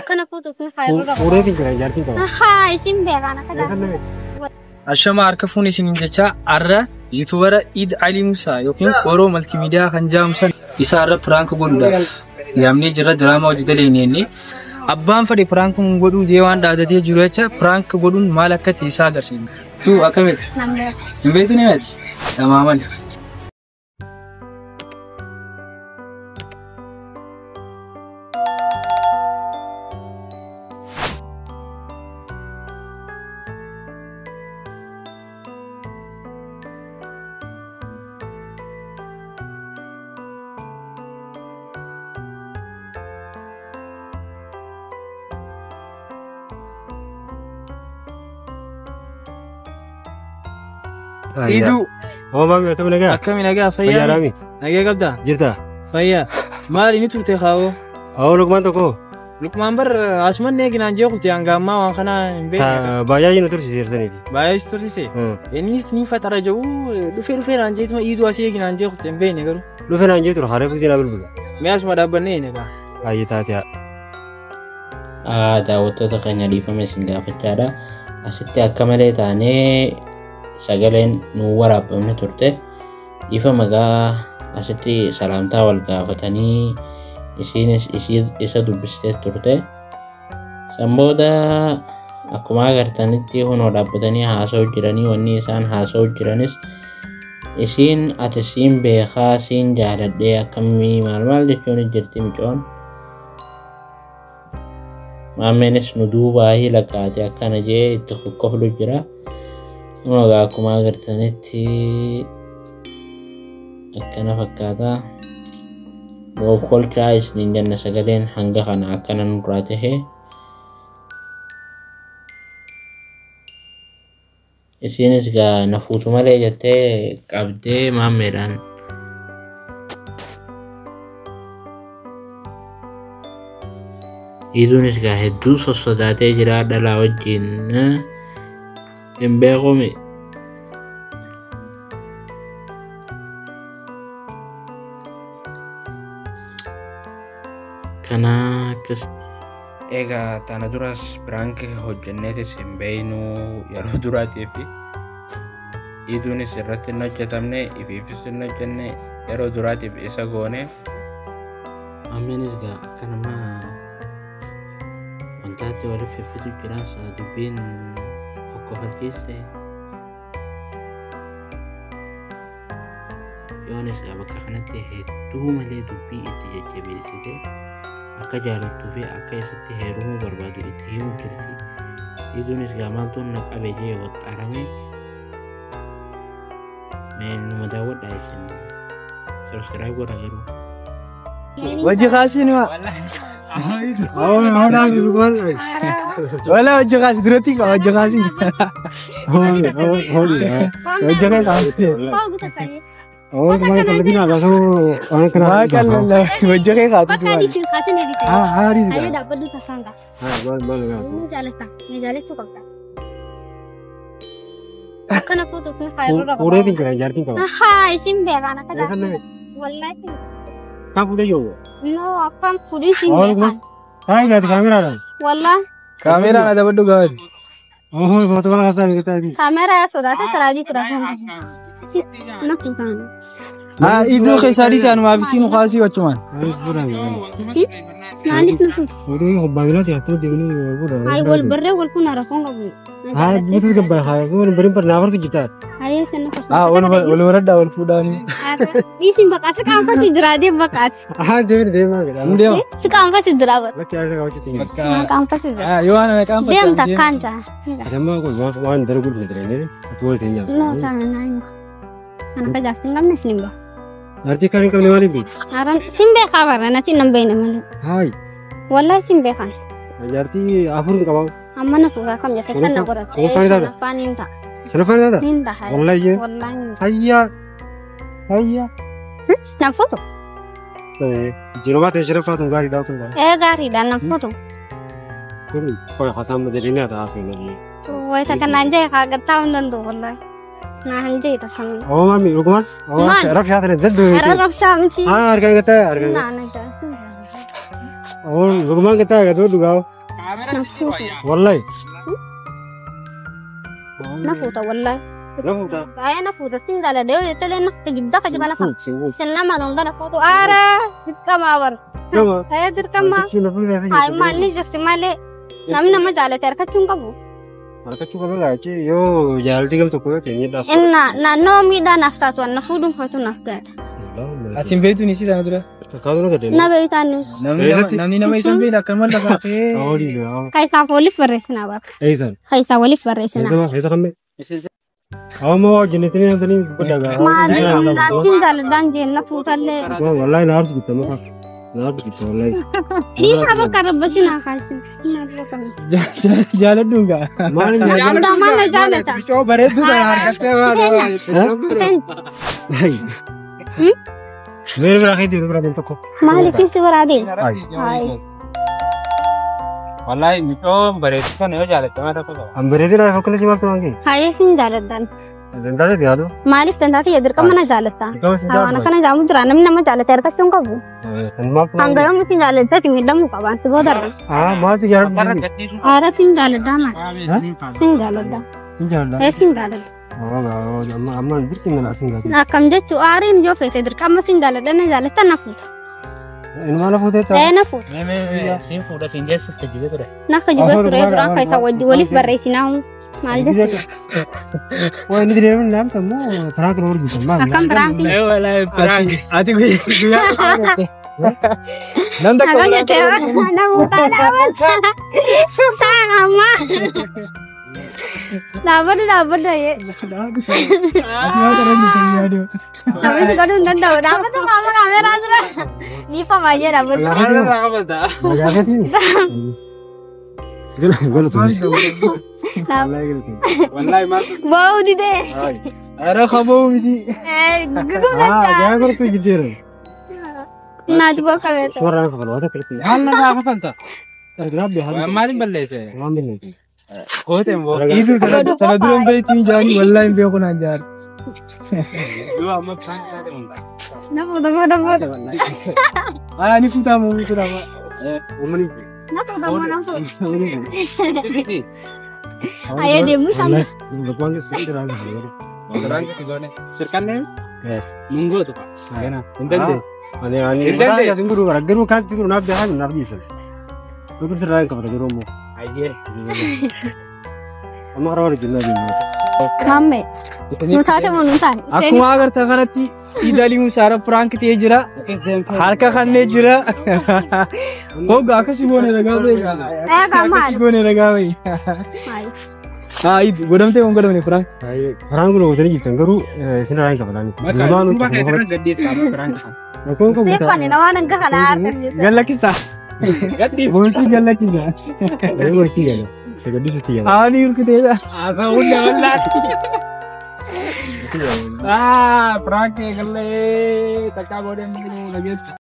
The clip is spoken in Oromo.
أكنا فوتو في خير وريتي كذا جارتي كذا هاي سيم بيعنا كذا أشما أركفوني سنجتشا أرى يتورا إيد علي موسى يوكين ورو ملتي ميديا خنجامسا يسار برانك بوندا يامني جرا دراما وجدليني أبان فري برانك مغودو جيوان دادتي جوريتشا برانك بودون مالكة تيسا درسين شو أكمل نبيتو نيمت تماما إيدو هو ما أكمل نجا أكمل نجا فيا رامي نجا قبدا جرتا فيا ما لي نتورتي خاو أو لقمان تكو لقمان بر أسمن نيجي نانجي قلت يانغا ما وخنا تا بايا نتوري سير سنيدي بايا ستوري سي إني سنيفة ترى جو لفير نانجي تما إيدو أسيجي نانجي قلت ينبين نجارو لفير نانجي تروح هارف زينا بالبلا ما أسمع دابني نجا أي تاتيا daawwattoota keenya dhiifame isin gaafachaadha. Asitti akka malee taanee sagaleen nu waraabamne turte. Dhiifama gaa asitti salaamtaa wal gaafatanii isiinis isa dubbistee turte. Sanbooda akkuma agartanitti hunoo dhaabbatanii haasa'u jiranii wanni isaan haasa'u jiranis isiin ati siin beekaa siin jaaladhee akkamii maal jechuun jirti micoon. Maameenis nu duubaa hila qaatee akkana jee itti kokkoflu jira. Nuugaa akkuma agartanitti akkana fakkaata. Nuuf kolchaa isiniin janna sagaleen hanga kana akkana nurraa tahe. Isiinis gaa na fuutu malee jettee qabdee maameedhaan Iduunis gaa hedduu sossodaatee jira dhalaa wajjin hin beekumi. Kana akkas. Egaa tana duras biraanki hojjenneetis hin beeynu yeroo duraatiif iduunis irratti hin hojjetamne ifiifis hin hojjenne yeroo duraatiif isa goone. Ammeenis gaa akkanamaa wantaati waliif fiffatu jiraasa dubbiin fokkofalchiiste. Yoonis gaa bakka kanatti hedduu malee dubbii itti jajjabeessite akka jaalattuu fi akka isatti heerumuu barbaadu itti himu jirti. Iduunis gaa maaltu na qabe jee waxxaarame numa daawwadhaa isin sabskiraayib godha garuu. Wajji kaasini ma ولا وجه غاز درتي وجه غازي هو ما يطلبين على سو انا كنا ما كان لا وجه غاز ayo dapat duta sangka ini jalan tuh kok kana foto sini khairu وريتي كذا جارتي كذا hai sim bega anak kada wallahi كم فوده يو no akan fudi sim bega هاي قاعد كاميرا لا والله كاميرا أنا دبدو قاعد اوه فوتو كلا كاسان كتا دي kamera ya sudah terjadi kerasan nak tutan إيدو خيساري سان ما في سينو خاسي وچمان nanti nufus ودي خباغلات يا تو ديوني ولا hai gol berre gol pun arah kong gabu هاي بيتس كبا هاي كون بريم پر نافر سجتا hai sen nufus ولا ورد ولا فوداني di sim bakas sekarang pasti jerade bakas ها دير دير ما كده ديو sekarang pasti jerawat لك يا سكا وجه تيجي sekarang pasti jerawat يوانا أنا كام dia tak kanca عشان ما اقول وان درغول تدري تقول تيجي no tangan lain anak gasting kam nih simba ارتي كان كم نوالي بي aran simbe kabar nanti nambe namanya هاي wallahi simbe kan ارتي افرن كبا amma na fuga kam jata sanna gorat panin ta شنو فاهم هذا ninta hai والله يجي wallahi هيا هيا na foto جنوبات شرفات غاري داوتن gari dan na foto كل كل حسام مدريني هذا اصلا wai ta kan anje kaget tahun dan tuh wallahi nah anje ta kan هو مامي ركمان هو Man. شرف شاطر زد harap samsi ها ارجع كتا ارجع nah nah Luqmaan ka taaga doo dhugaa. Nafuuta. Wallahi. Nafuuta wallahi. Nafuuta. Baay'ee nafuuta sin jaaladha yoo jettee nafti gidda ka jibala fa. Sin nama donda nafuutu aara dirqamaa bar. Nama. Dirqamaa. Hayi maalli jirti malee namni nama jaalate harkachuun qabu. Harkachuu qaba laachi yoo jaalalti gam tokko yoo ta'e miidhaas. Inna naannoo miidhaa naaf taatu anna fuudhuun fatu naaf gaadha. Atiin beektuun isii tana dura. Kaabina gadeen. Na beeytaanus. Namni nama isan beekna akka malee lafaa fee. Kaisaaf waliif barreessinaa baqa. Eeysan. Kaisaa waliif barreessinaa. Eeysa kamme. Amma jennetini antani guddaga. Maali naasin jaaladhaan jeenna fuutallee. Wallahi na arsu bitta maka. Na arsu bitta wallahi. Dhiisaa bakka rabbasinaa kaasin. Jaaladhuun gaa. Maali Jaaladhaa maal na jaalata. Bicoo bareedduu sana harkattee waan. Mere bira khidi bira bin tokko. Maali kisi waraadee. Hayi. Wallahi bicoo bareedduu sana yoo jaalatte maa tokko qaba. Am bareedi na fakkaatu jimaatu wangi. Hayi sin jaaladhaan. Dandaate diyaadu. Maaliif dandaate dirqama na jaalatta. Hawaana kana jaamu jira namni nama jaalate harkachuun qabu. Hanga yoo miti jaalateeti miidhamuu qaba anti boodarra. Maati jaalladhu. Haadha sin jaaladhaa maali. Sin jaaladhaa. Sin jaalladha. Sin jaaladha. Amma dirqi mana sin jaalladha. Akkam jechuun aariin yoo feete dirqama sin jaaladha na jaalatta na fuuta. Ilma na fuutee ta'a. Na fuuta. Siin fuudha siin geessuuf tajjibee ture. Naka jibee ture duraan kaisa wajji waliif barreessinaa maal jechuudha. Waa inni deemuun naam tammoo firaanki na horjisan maal. Akkam firaanki. Wallahi firaanki. Ati guyyaa. Nan takka Akkam jettee namuutaa dhaabata. Saaqamma. Dhaabbata yee. Namni godhuu hin danda'u. Dhaabbata qaama kaameeraa jira. Dhiifamaa jee dhaabbata. Wallahi maal. Ba'uu didee. Ara khaboo miti. Jangan kau tu jujur. Naati bakka beektu. Suara yang kau ada kerja. Halla gaafa falta. Kenapa dia? Maalin balleesse? Ambil ni. Koote immoo. Iidu sana dura hin beektiin jaani wallahi hin beeku naan jaar. Yoo amma bishaan isaati hunda. Nafuuta moo nafuuta. Ni fuutaa moo fuutaa moo. Umani. Nafuuta moo nafuuta. Ayah deemu sama. Lepas ni sendiri orang kau. Orang kita gone. Sirkanne? Nunggu tu Pak. Kena. Entende? Ani. Kita ya sungguh dulu. Agar bukan itu nak biar nak bisa. Bukan serang kau pada geromu. Aye. Amma orang itu nabi. Mamme. Nutaate moo nutaate. Akkuma agartaa kanatti Iidalii Musaara prank ta'ee jira. Harka kannee jira. Hoggaa akkasii goone dhagaa ba'i. Akkasii goone dhagaa ba'i. Iid godhamtee moo godhamne prank? Prank kun godhanii jirtan garuu isin irraa hin qabataan. Lamaan kan gaddeeffama prank. Seeffani namaan hanga kana harkan jirtu. Gallakkistaa. Gaddiif. Boontii gallakkisa. Gortii gala. Segaddi sitti gala. Ani hirkuteedha. Asa hunda wallaati. Prank eegalee takkaa godhee